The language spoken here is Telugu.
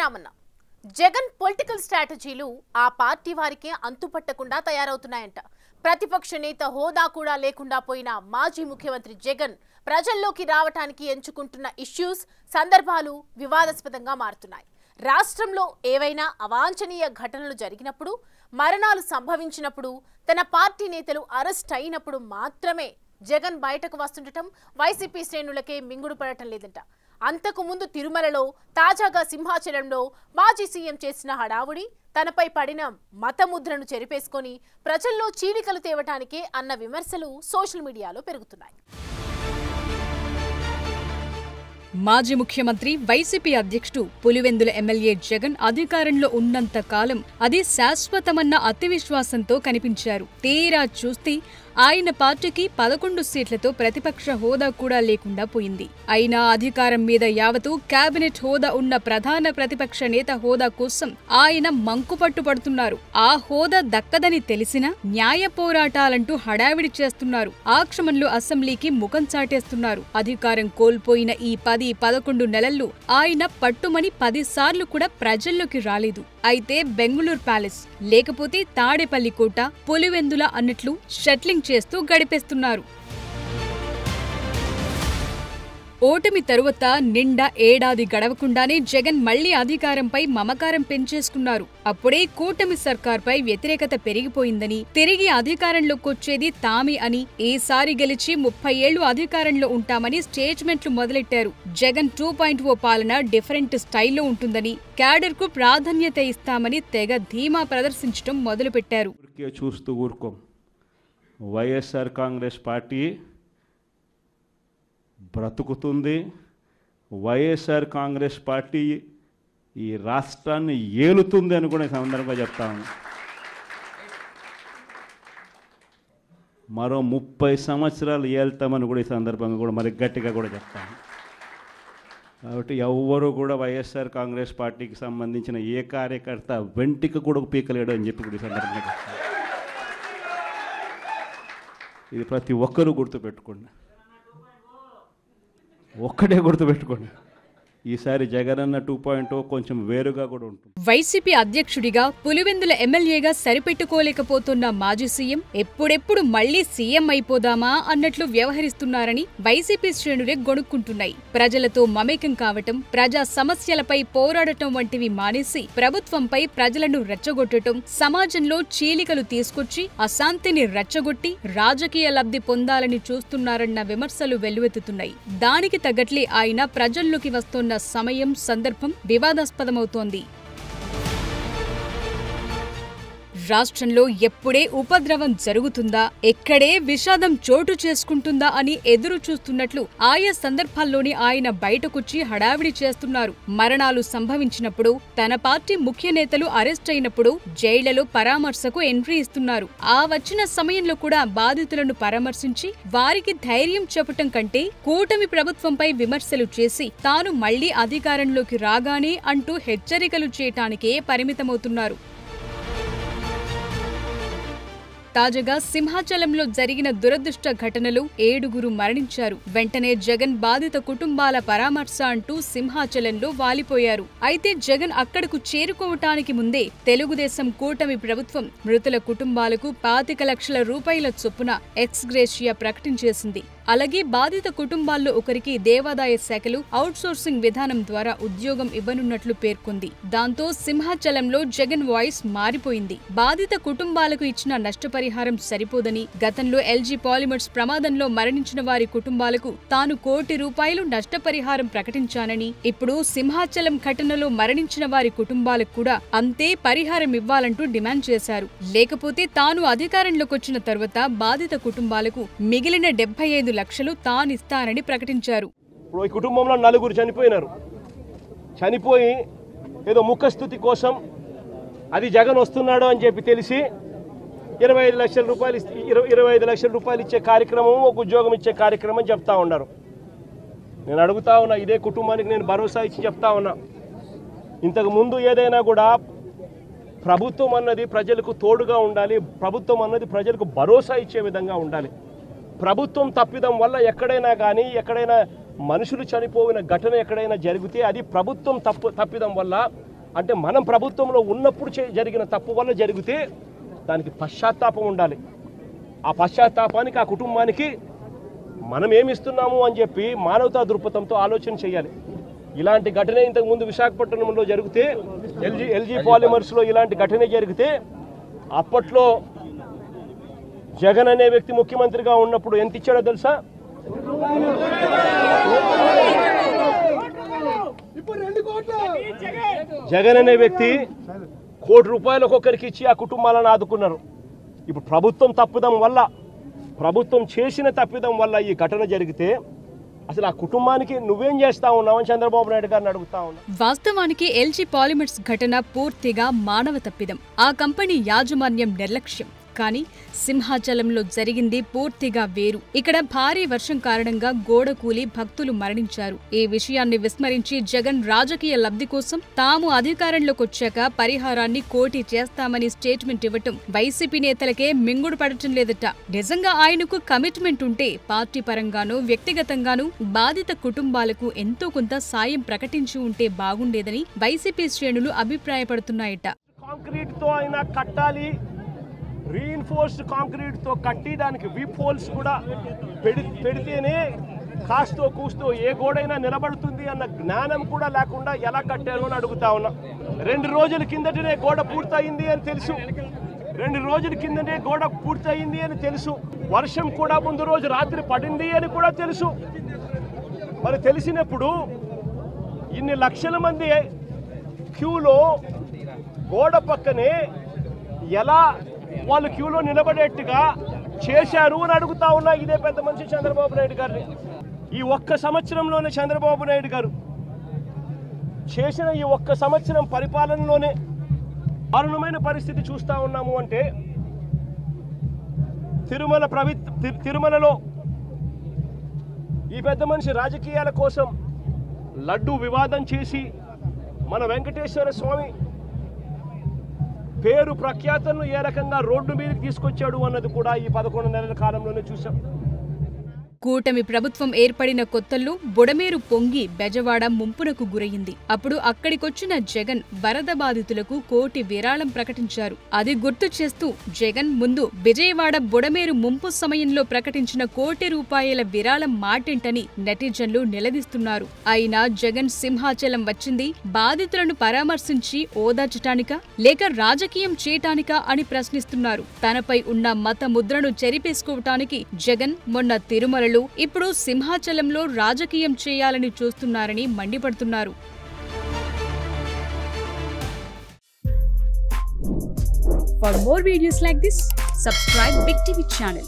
రామన్న జగన్ పొలిటికల్ స్ట్రాటజీలు ఆ పార్టీ వారికి అంతుపట్టకుండా తయారవుతున్నాయంట. ప్రతిపక్ష నేత హోదా కూడా లేకుండా పోయిన మాజీ ముఖ్యమంత్రి జగన్ ప్రజల్లోకి రావడానికి ఎంచుకుంటున్న ఇష్యూస్, సందర్భాలు వివాదాస్పదంగా మారుతున్నాయి. రాష్ట్రంలో ఏవైనా అవాంఛనీయ ఘటనలు జరిగినప్పుడు, మరణాలు సంభవించినప్పుడు, తన పార్టీ నేతలు అరెస్ట్ అయినప్పుడు మాత్రమే జగన్ బయటకు వస్తుండటం వైసీపీ శ్రేణులకే మింగుడు పడటం లేదంట. అంతకు ముందు తిరుమలలో, తాజాగా సింహాచలంలో మాజీ సీఎం చేసిన హడావుడి, తనపై పడిన మతముద్రను చెరిపేసుకొని ప్రజల్లో చీలికలు తేవటానికే అన్న విమర్శలు సోషల్ మీడియాలో పెరుగుతున్నాయి. మాజీ ముఖ్యమంత్రి వైసీపీ అధ్యక్షుడు పులివెందుల ఎమ్మెల్యే జగన్ అధికారంలో ఉన్నంత కాలం అది శాశ్వతమన్న అతి విశ్వాసంతో కనిపించారు. తీరా చూస్తే ఆయన పార్టీకి 11 సీట్లతో ప్రతిపక్ష హోదా కూడా లేకుండా పోయింది. అయినా అధికారం మీద యావతూ కేబినెట్ హోదా ఉన్న ప్రధాన ప్రతిపక్ష నేత హోదా కోసం ఆయన మంకుపట్టు పడుతున్నారు. ఆ హోదా దక్కదని తెలిసినా న్యాయ పోరాటాలంటూ హడావిడి చేస్తున్నారు. ఆ క్షమంలో అసెంబ్లీకి ముఖం చాటేస్తున్నారు. అధికారం కోల్పోయిన ఈ 10-11 నెలల్లో ఆయన పట్టుమని 10 సార్లు కూడా ప్రజల్లోకి రాలేదు. అయితే బెంగుళూరు ప్యాలెస్, లేకపోతే తాడేపల్లి కోట, పులివెందుల అన్నట్లు షట్లింగ్ చేస్తూ గడిపేస్తున్నారు. ఓటమి తరువాత నిండా ఏడాది గడవకుండానే జగన్ మళ్లీ అధికారంపై మమకారం పెంచేసుకున్నారు. అప్పుడే కూటమి సర్కార్పై వ్యతిరేకత పెరిగిపోయిందని, తిరిగి అధికారంలోకొచ్చేది తామే అని, ఈసారి గెలిచి 30 ఏళ్లు అధికారంలో ఉంటామని స్టేట్మెంట్లు మొదలెట్టారు. జగన్ 2.0 పాలన డిఫరెంట్ స్టైల్లో ఉంటుందని, క్యాడర్ కు ప్రాధాన్యత ఇస్తామని తెగ ధీమా ప్రదర్శించడం మొదలుపెట్టారు. చూస్తూ ఊరుకోం. వైఎస్ఆర్ కాంగ్రెస్ పార్టీ బ్రతుకుతుంది. వైఎస్ఆర్ కాంగ్రెస్ పార్టీ ఈ రాష్ట్రాన్ని ఏలుతుంది అని కూడా సందర్భంగా చెప్తాను. మరో 30 సంవత్సరాలు ఏళ్తామని కూడా ఈ సందర్భంగా కూడా మరి గట్టిగా కూడా చెప్తాను. కాబట్టి ఎవ్వరూ కూడా వైఎస్ఆర్ కాంగ్రెస్ పార్టీకి సంబంధించిన ఏ కార్యకర్త వెంటికి కూడా పీకలేడు అని చెప్పి కూడా ఈ సందర్భంగా చెప్తాను. ఇది ప్రతి ఒక్కరూ గుర్తుపెట్టుకోండి. ఒక్కటే గుర్తుపెట్టుకోండి, ఈసారి జగనన్న 2.0 కొంచెం వేరుగా కూడా ఉంటుంది. వైసీపీ అధ్యక్షుడిగా, పులివెందుల ఎమ్మెల్యేగా సరిపెట్టుకోలేకపోతున్న మాజీ సీఎం ఎప్పుడెప్పుడు మళ్లీ సీఎం అయిపోదామా అన్నట్లు వ్యవహరిస్తున్నారని వైసీపీ శ్రేణులే గొణుక్కుంటున్నాయి. ప్రజలతో మమేకం కావటం, ప్రజా సమస్యలపై పోరాడటం వంటివి మానేసి ప్రభుత్వంపై ప్రజలను రెచ్చగొట్టడం, సమాజంలో చీలికలు తీసుకొచ్చి అశాంతిని రెచ్చగొట్టి రాజకీయ లబ్ధి పొందాలని చూస్తున్నారన్న విమర్శలు వెల్లువెత్తుతున్నాయి. దానికి తగ్గట్లే ఆయన ప్రజల్లోకి వస్తున్న సమయం, సందర్భం వివాదాస్పదమవుతోంది. రాష్ట్రంలో ఎప్పుడే ఉపద్రవం జరుగుతుందా, ఎక్కడే విషాదం చోటు చేసుకుంటుందా అని ఎదురు చూస్తున్నట్లు ఆయా సందర్భాల్లోని ఆయన బయటకొచ్చి హడావిడి చేస్తున్నారు. మరణాలు సంభవించినప్పుడు, తన పార్టీ ముఖ్య నేతలు అరెస్ట్ అయినప్పుడు జైళ్లలో పరామర్శకు ఎంట్రీ ఇస్తున్నారు. ఆ వచ్చిన సమయంలో కూడా బాధితులను పరామర్శించి వారికి ధైర్యం చెప్పటం కంటే కూటమి ప్రభుత్వంపై విమర్శలు చేసి తాను మళ్లీ అధికారంలోకి రాగానే అంటూ హెచ్చరికలు చేయటానికే పరిమితమవుతున్నారు. తాజాగా సింహాచలంలో జరిగిన దురదృష్ట ఘటనలో 7గురు మరణించారు. వెంటనే జగన్ బాధిత కుటుంబాల పరామర్శ అంటూ సింహాచలంలో వాలిపోయారు. అయితే జగన్ అక్కడకు చేరుకోవటానికి ముందే తెలుగుదేశం కూటమి ప్రభుత్వం మృతుల కుటుంబాలకు 25 లక్షల రూపాయల చొప్పున ఎక్స్గ్రేషియా ప్రకటించేసింది. అలాగే బాధిత కుటుంబాల్లో ఒకరికి దేవాదాయ శాఖలు అవుట్సోర్సింగ్ విధానం ద్వారా ఉద్యోగం ఇవ్వనున్నట్లు పేర్కొంది. దాంతో సింహాచలంలో జగన్ వాయిస్ మారిపోయింది. బాధిత కుటుంబాలకు ఇచ్చిన నష్టపరిహారం సరిపోదని, గతంలో ఎల్జీ పాలిమర్స్ ప్రమాదంలో మరణించిన వారి కుటుంబాలకు తాను 1 కోటి రూపాయలు నష్టపరిహారం ప్రకటించానని, ఇప్పుడు సింహాచలం ఘటనలో మరణించిన వారి కుటుంబాలకు కూడా అంతే పరిహారం ఇవ్వాలంటూ డిమాండ్ చేశారు. లేకపోతే తాను అధికారంలోకొచ్చిన తర్వాత బాధిత కుటుంబాలకు మిగిలిన 75 లక్షలు తానిస్తానని ప్రకటించారు. ఇప్పుడు ఈ కుటుంబంలో 4 చనిపోయినారు. చనిపోయి ఏదో ముఖస్థుతి కోసం అది జగన్ వస్తున్నాడు అని చెప్పి తెలిసి 25 లక్షల రూపాయలు 25 లక్షల రూపాయలు ఇచ్చే కార్యక్రమం, ఒక ఉద్యోగం ఇచ్చే కార్యక్రమం చెప్తా ఉన్నారు. నేను అడుగుతా ఉన్నా, ఇదే కుటుంబానికి నేను భరోసా ఇచ్చి చెప్తా ఉన్నా, ఇంతకు ముందు ఏదైనా కూడా ప్రభుత్వం అన్నది ప్రజలకు తోడుగా ఉండాలి, ప్రభుత్వం అన్నది ప్రజలకు భరోసా ఇచ్చే విధంగా ఉండాలి. ప్రభుత్వం తప్పిదం వల్ల ఎక్కడైనా కానీ ఎక్కడైనా మనుషులు చనిపోయిన ఘటన ఎక్కడైనా జరిగితే అది ప్రభుత్వం తప్పిదం వల్ల, అంటే మనం ప్రభుత్వంలో ఉన్నప్పుడు జరిగిన తప్పు వల్ల జరిగితే దానికి పశ్చాత్తాపం ఉండాలి. ఆ పశ్చాత్తాపానికి ఆ కుటుంబానికి మనం ఏమిస్తున్నాము అని చెప్పి మానవతా దృక్పథంతో ఆలోచన చేయాలి. ఇలాంటి ఘటన ఇంతకుముందు విశాఖపట్నంలో జరిగితే, ఎల్జీ పాలిమర్స్లో ఇలాంటి ఘటన జరిగితే అప్పట్లో జగన్ అనే వ్యక్తి ముఖ్యమంత్రిగా ఉన్నప్పుడు ఎంత ఇచ్చాడో తెలుసా? జగన్ అనే వ్యక్తి ₹1 కోటి ఒక్కొక్కరికి ఇచ్చి ఆ కుటుంబాలను ఆదుకున్నారు. ఇప్పుడు ప్రభుత్వం చేసిన తప్పిదం వల్ల ఈ ఘటన జరిగితే అసలు ఆ కుటుంబానికి నువ్వేం చేస్తా ఉన్నావని చంద్రబాబు నాయుడు గారిని అడుగుతా ఉన్నా. వాస్తవానికి ఎల్జీ పాలిమర్స్ ఘటన పూర్తిగా మానవ తప్పిదం, ఆ కంపెనీ యాజమాన్యం నిర్లక్ష్యం. కానీ సింహాచలంలో జరిగింది పూర్తిగా వేరు. ఇక్కడ భారీ వర్షం కారణంగా గోడ కూలి భక్తులు మరణించారు. ఈ విషయాన్ని విస్మరించి జగన్ రాజకీయ లబ్ధి కోసం తాము అధికారంలోకి వచ్చాక పరిహారాన్ని కోటి చేస్తామని స్టేట్మెంట్ ఇవ్వటం వైసీపీ నేతలకే మింగుడు పడటం లేదట. నిజంగా ఆయనకు కమిట్మెంట్ ఉంటే పార్టీ పరంగానూ వ్యక్తిగతంగానూ బాధిత కుటుంబాలకు ఎంతో కొంత సాయం ప్రకటించి ఉంటే బాగుండేదని వైసీపీ శ్రేణులు అభిప్రాయపడుతున్నాయట. కాంక్రీట్ తో అయినా కట్టాలి, రీఇన్ఫోర్స్డ్ కాంక్రీట్ తో కట్టి దానికి వీప్ హోల్స్ కూడా పెడితేనే కాస్తో కూస్తో ఏ గోడైనా నిలబడుతుంది అన్న జ్ఞానం కూడా లేకుండా ఎలా కట్టారు అని అడుగుతా ఉన్నా. 2 రోజుల కిందటనే గోడ పూర్తయింది అని తెలుసు. వర్షం కూడా ముందు రోజు రాత్రి పడింది అని కూడా తెలుసు. మరి తెలిసినప్పుడు ఇన్ని లక్షల మంది క్యూలో గోడ పక్కనే ఎలా వాళ్ళు క్యూలో నిలబడేట్టుగా చేశారు అని అడుగుతా ఉన్నా. ఇదే పెద్ద మనిషి చంద్రబాబు నాయుడు గారిని. ఈ ఒక్క సంవత్సరంలోనే చంద్రబాబు నాయుడు గారు చేసిన ఈ ఒక్క సంవత్సరం పరిపాలనలోనే దారుణమైన పరిస్థితి చూస్తా ఉన్నాము. అంటే తిరుమలలో ఈ పెద్ద మనిషి రాజకీయాల కోసం లడ్డు వివాదం చేసి మన వెంకటేశ్వర స్వామి పేరు ప్రఖ్యాతలను ఏ రకంగా రోడ్డు మీదకి తీసుకొచ్చాడు అన్నది కూడా ఈ 11 నెలల కాలంలోనే చూసాం. కూటమి ప్రభుత్వం ఏర్పడిన కొత్తల్లో బుడమేరు పొంగి బెజవాడ ముంపునకు గురయింది. అప్పుడు అక్కడికొచ్చిన జగన్ వరద బాధితులకు కోటి విరాళం ప్రకటించారు. అది గుర్తు చేస్తూ జగన్ ముందు విజయవాడ బుడమేరు ముంపు సమయంలో ప్రకటించిన ₹1 కోటి విరాళం మాటేంటని నెటిజన్లు నిలదీస్తున్నారు. అయినా జగన్ సింహాచలం వచ్చింది బాధితులను పరామర్శించి ఓదార్చటానికా లేక రాజకీయం చేయటానికా అని ప్రశ్నిస్తున్నారు. తనపై ఉన్న మత ముద్రను చెరిపేసుకోవటానికి జగన్ మొన్న తిరుమలలో ఇప్పుడు సింహాచలంలో రాజకీయం చేయాలని చూస్తున్నారని మండిపడుతున్నారు. For more videos like this, subscribe Big TV channel.